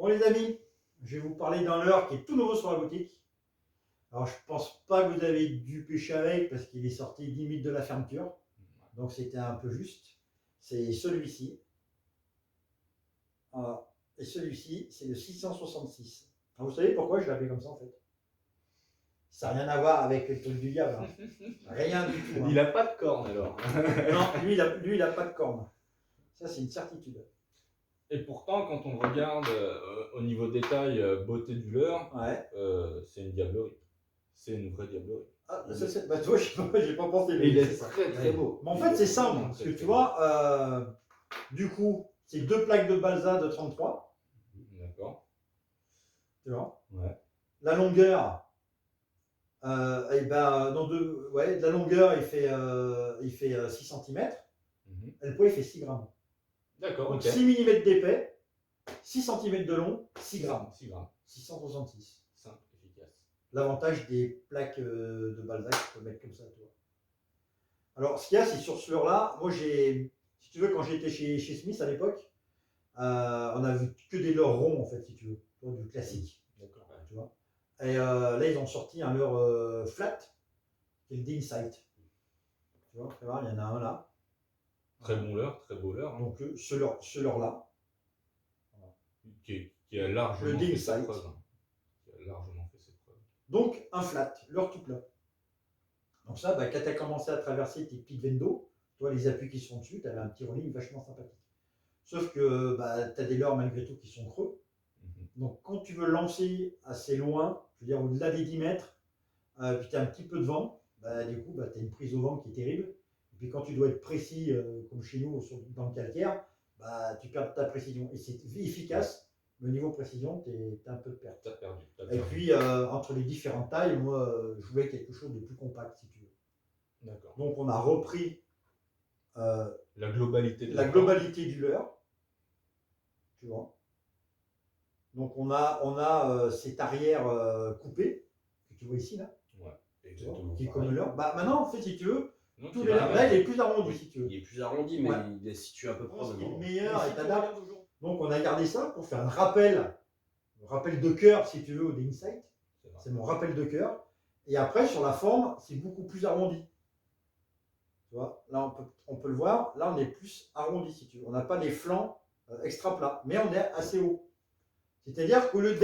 les amis, je vais vous parler d'un leurre qui est tout nouveau sur la boutique. Alors je pense pas que vous avez dû pêcher avec parce qu'il est sorti limite de la fermeture. Donc c'était un peu juste. C'est celui-ci. Voilà. Et celui-ci, c'est le 666. Alors, vous savez pourquoi je l'ai appelé comme ça en fait? Ça n'a rien à voir avec le truc du diable. Hein. Rien du tout. Hein. Il n'a pas de corne alors. Non, lui, il a pas de corne. Ça, c'est une certitude. Et pourtant, quand on regarde au niveau détail, beauté du leurre, Ouais. c'est une diablerie. C'est une vraie diablerie. Ah, ça, c'est... Bah, toi, j'ai pas pensé. Et il est ça. très très beau. Mais en fait, c'est simple. Parce que tu vois, du coup, c'est 2 plaques de balsa de 33. D'accord. Tu vois. Ouais. La longueur, et ben, de la longueur, il fait 6 cm. Et le poids, il fait 6 grammes. D'accord. Donc Okay. 6 mm d'épais, 6 cm de long, 6 grammes. 6 grammes. 666. Simple, efficace. L'avantage des plaques de balsa que tu peux mettre comme ça, tu vois. Alors, ce qu'il y a, c'est sur ce leurre-là, moi, si tu veux, quand j'étais chez Smith à l'époque, on a vu que des leurres ronds, en fait, si tu veux, du classique. D'accord. Ouais, tu vois. Et là, ils ont sorti un leurre flat, qui est le D-Insight. Tu vois, il y en a un là. Très bon leurre, très beau leurre. Hein. Donc, ce leurre-là. Voilà. Qui a largement fait ses preuves. Hein. Qui a largement fait ses preuves. Donc, un flat, leurre tout plat. Donc ça, bah, quand tu as commencé à traverser tes petites veines d'eau, toi, les appuis qui sont dessus, tu avais un petit rolling vachement sympathique. Sauf que bah, tu as des leurres malgré tout qui sont creux. Donc quand tu veux lancer assez loin, je veux dire au-delà des 10 mètres, puis tu as un petit peu de vent, bah, du coup, bah, tu as une prise au vent qui est terrible. Et puis quand tu dois être précis, comme chez nous, dans le calcaire, bah, tu perds ta précision. Et c'est efficace, mais au niveau précision, tu as un peu de perte. T'as perdu. Et puis, entre les différentes tailles, moi, je voulais quelque chose de plus compact, si tu veux. D'accord. Donc on a repris la globalité du leurre, tu vois. Donc on a cette arrière coupée que tu vois ici là, ouais, exactement, qui est comme le leurre. Bah maintenant en fait si tu veux, non, tous les leurres, là il est plus arrondi si tu veux. Il est plus arrondi mais il est situé à peu près. Il est meilleur et t'adaptes. Donc on a gardé ça pour faire un rappel de cœur si tu veux au D-Insight. C'est mon rappel de cœur. Et après sur la forme c'est beaucoup plus arrondi. Tu vois, là on peut le voir, là on est plus arrondi si tu veux. On n'a pas les flancs extra plats, mais on est assez haut. C'est-à-dire qu'au lieu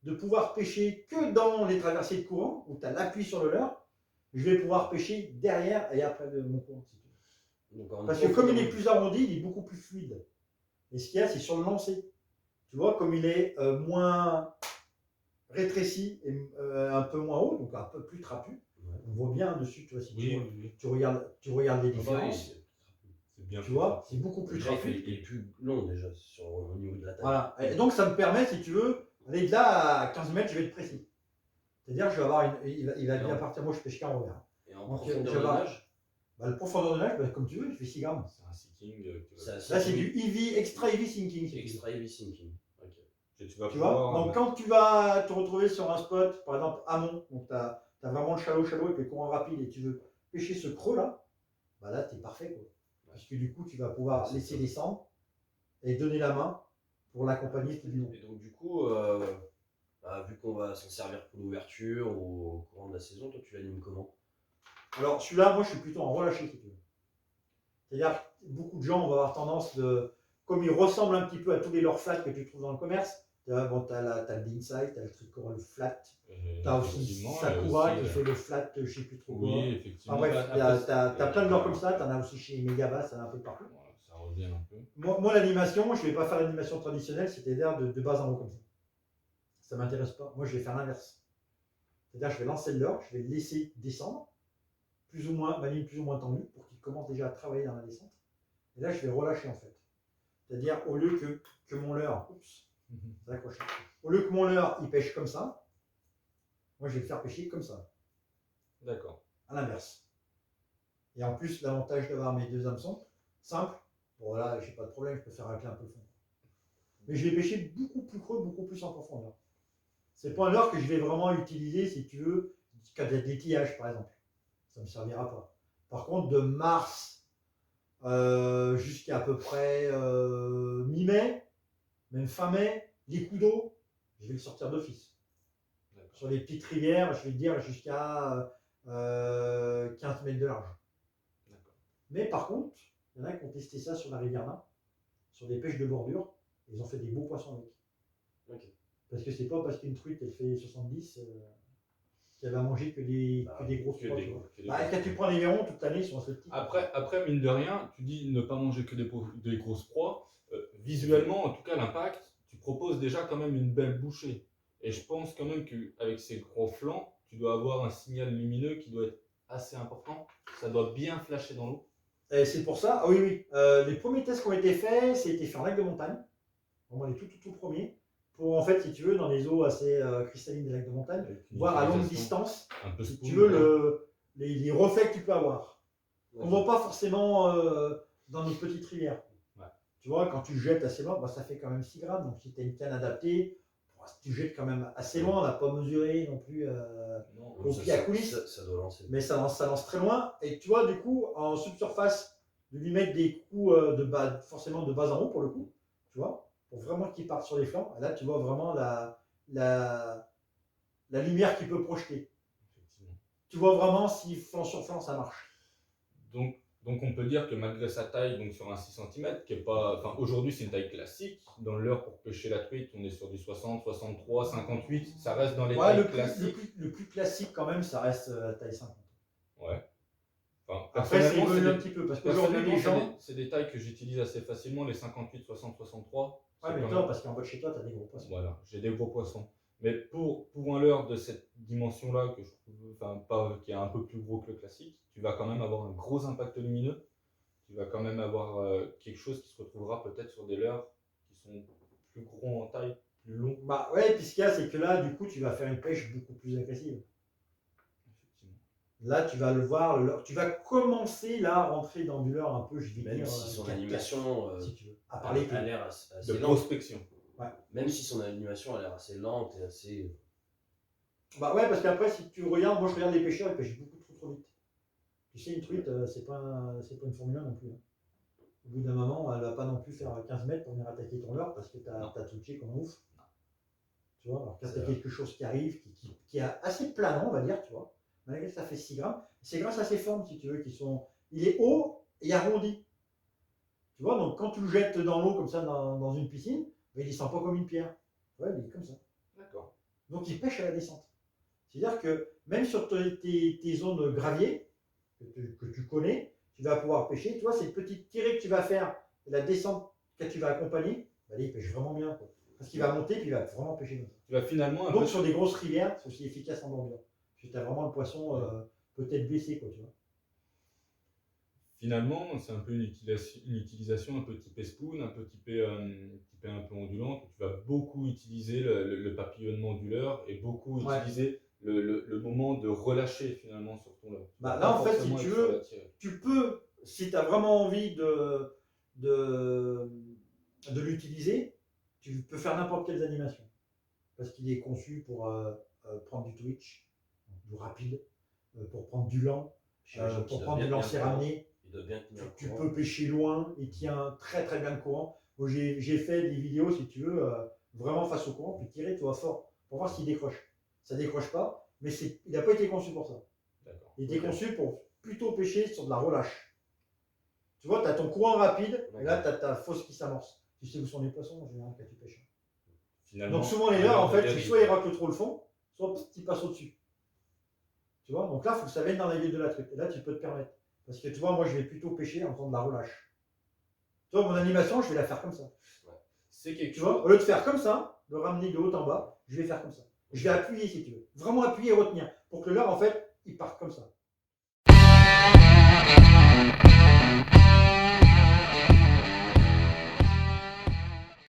de pouvoir pêcher que dans les traversées de courant, où tu as l'appui sur le leurre, je vais pouvoir pêcher derrière et après de mon courant si tu veux. Donc, parce que comme il est plus arrondi, il est beaucoup plus fluide. Et ce qu'il y a, c'est sur le lancer. Tu vois, comme il est moins rétréci et un peu moins haut, donc un peu plus trapu. On voit bien dessus, tu vois, si tu regardes les différences. C'est bien. Tu vois, c'est beaucoup plus trapu. Il est plus long déjà au niveau de la taille. Voilà. Et donc ça me permet, si tu veux, aller de là à 15 mètres, je vais être précis. C'est-à-dire que je vais avoir il va bien partir, moi je pêche qu'un revers. Et en profondeur de nage le profondeur de nage, bah, comme tu veux, je fais 6 grammes. C'est un sinking. Là c'est du extra heavy sinking. Extra heavy sinking. Okay. Tu vois, donc quand tu vas te retrouver sur un spot, par exemple amont, donc tu as vraiment le shallow et puis le courant rapide et tu veux pêcher ce creux là, bah là tu es parfait quoi. Parce que du coup tu vas pouvoir laisser descendre et donner la main pour l'accompagner tout du long. Et donc du coup, vu qu'on va s'en servir pour l'ouverture ou au courant de la saison, toi tu l'animes comment? Alors celui-là, moi je suis plutôt en relâché si tu veux. C'est-à-dire que beaucoup de gens vont avoir tendance comme il ressemble un petit peu à tous les leurres flat que tu trouves dans le commerce, tu as le D-Insight, tu as le tricoral flat, tu as aussi Sakura qui fait le flat, je ne sais plus trop quoi. Oui, effectivement. Bref, tu as plein de leurres comme ça, tu en as aussi chez Megabass, tu en as un peu partout. Voilà, ça revient un peu. Moi l'animation, je ne vais pas faire l'animation traditionnelle, c'est-à-dire de bas en haut comme ça. Ça ne m'intéresse pas. Moi je vais faire l'inverse. C'est-à-dire que je vais lancer le leurre, je vais le laisser descendre, ma ligne plus ou moins tendue, pour qu'il commence déjà à travailler dans la descente. Et là je vais relâcher en fait. C'est-à-dire au lieu que mon leurre, au lieu que mon leurre il pêche comme ça, moi je vais le faire pêcher comme ça. D'accord. À l'inverse. Et en plus l'avantage d'avoir mes 2 hameçons, simple, bon là j'ai pas de problème, je peux faire racler un peu le fond. Mais je vais pêcher beaucoup plus creux, beaucoup plus en profondeur. C'est pas un leurre que je vais vraiment utiliser si tu veux, quand il y a des tillages par exemple. Ça ne me servira pas. Par contre de mars jusqu'à à peu près mi-mai, même fin mai, Les coups d'eau, je vais le sortir d'office. D'accord. Sur les petites rivières, je vais te dire jusqu'à 15 mètres de large. D'accord. Mais par contre, il y en a qui ont testé ça sur la rivière Nain, sur des pêches de bordure, et ils ont fait des beaux poissons avec. Ok. Parce que c'est pas parce qu'une truite elle fait 70 qu'elle va manger que des grosses proies. Quand tu prends les verrons, toute l'année ils sont assez petits. Après, mine de rien, tu dis ne pas manger que des grosses proies. Visuellement, en tout cas, l'impact, tu proposes déjà quand même une belle bouchée. Et je pense quand même qu'avec ces gros flancs, tu dois avoir un signal lumineux qui doit être assez important. Ça doit bien flasher dans l'eau. Et c'est pour ça, oui. Les premiers tests qui ont été faits, c'était fait en lac de montagne. Vraiment les tout premiers. Pour en fait, si tu veux, dans les eaux assez cristallines des lacs de montagne, voir à longue distance, si tu veux, les reflets que tu peux avoir. On ne voit pas forcément dans nos petites rivières. Ouais. Tu vois, quand tu jettes assez loin, ça fait quand même 6 grammes. Donc si tu as une canne adaptée, tu jettes quand même assez loin. On n'a pas mesuré non plus au pied à coulisses. Ça doit lancer. Mais ça lance très loin. Et tu vois, du coup, en subsurface, de lui mettre des coups forcément de bas en haut pour le coup. Tu vois, pour vraiment qu'il parte sur les flancs. Et là, tu vois vraiment la lumière qu'il peut projeter. Effectivement. Tu vois vraiment si flanc sur flanc, ça marche. Donc on peut dire que malgré sa taille, donc sur un 6 cm, qui est pas, enfin aujourd'hui c'est une taille classique, dans le leurre pour pêcher la truite, on est sur du 60, 63, 58, ça reste dans les tailles classiques. Le plus classique quand même, ça reste taille 50. Ouais. Enfin, après c'est évolué un petit peu, parce qu'aujourd'hui les gens... C'est des tailles que j'utilise assez facilement, les 58, 60, 63. Ouais, mais toi, parce qu'en bas de chez toi, tu as des gros poissons. Voilà, j'ai des gros poissons. Mais pour un leurre de cette dimension-là, que je trouve, qui est un peu plus gros que le classique, tu vas quand même avoir un gros impact lumineux. Tu vas quand même avoir quelque chose qui se retrouvera peut-être sur des leurres qui sont plus gros en taille, plus longs. Bah ouais, puis ce qu'il y a, c'est que là, du coup, tu vas faire une pêche beaucoup plus agressive. Effectivement. Là, tu vas le voir, tu vas commencer là à rentrer dans du leurre un peu, je vais même dire. Même si son animation si tu veux, à parler a l'air assez de lente. prospection. Ouais. Même si son animation a l'air assez lente et assez. Bah ouais, parce qu'après, si tu regardes, moi je regarde les pêcheurs, ils pêchent beaucoup trop vite. Tu sais, une truite, c'est pas une Formule 1 non plus. Hein. Au bout d'un moment, elle va pas non plus faire 15 mètres pour venir attaquer ton leurre parce que tu as touché comme un ouf. Tu vois, alors quand tu as quelque chose qui arrive, qui est assez planant, on va dire, tu vois, malgré que ça fait 6 grammes, c'est grâce à ses formes, si tu veux, il est haut et arrondi. Tu vois, donc quand tu le jettes dans l'eau comme ça dans une piscine, il descend pas comme une pierre. Ouais, il est comme ça. D'accord. Donc il pêche à la descente. C'est-à-dire que même sur tes zones gravier, que tu connais, tu vas pouvoir pêcher. Tu vois, cette petite tirée que tu vas faire, et la descente que tu vas accompagner, il pêche vraiment bien. Quoi. Parce qu'il va monter, puis il va vraiment pêcher comme ça. Tu vas finalement donc sur des grosses rivières, c'est aussi efficace en bordure. Parce que tu as vraiment le poisson peut-être baissé, quoi, tu vois. Finalement, c'est un peu une utilisation un peu typée spoon, un peu typée un peu ondulante. Tu vas beaucoup utiliser le papillonnement du leurre et beaucoup utiliser le moment de relâcher finalement sur ton leurre. Bah, là, en fait, si tu veux, tu peux, si tu as vraiment envie de l'utiliser, tu peux faire n'importe quelle animation. Parce qu'il est conçu pour prendre du twitch, du rapide, pour prendre du lent, pour prendre du lancer ramené. Tu peux pêcher loin, il tient très très bien le courant. J'ai fait des vidéos, si tu veux, vraiment face au courant, puis tirer, tu vois, fort, pour voir s'il décroche. Ça décroche pas, mais il n'a pas été conçu pour ça. Il était conçu pour plutôt pêcher sur de la relâche. Tu vois, tu as ton courant rapide, et là tu as ta fosse qui s'amorce. Tu sais où sont les poissons en général quand tu pêches. Finalement, donc souvent les leurres, en fait, soit ils raclent trop le fond, soit ils passent au-dessus. Tu vois, donc là, il faut que ça vienne dans la gueule de la truite. Et là, tu peux te permettre. Parce que tu vois, moi, je vais plutôt pêcher en faisant de la relâche. Tu vois, mon animation, je vais la faire comme ça. Ouais. C'est quelque chose. Tu vois, au lieu de faire comme ça, de ramener de haut en bas, je vais faire comme ça. Je vais appuyer, si tu veux. Vraiment appuyer et retenir. Pour que le leurre, en fait, il parte comme ça.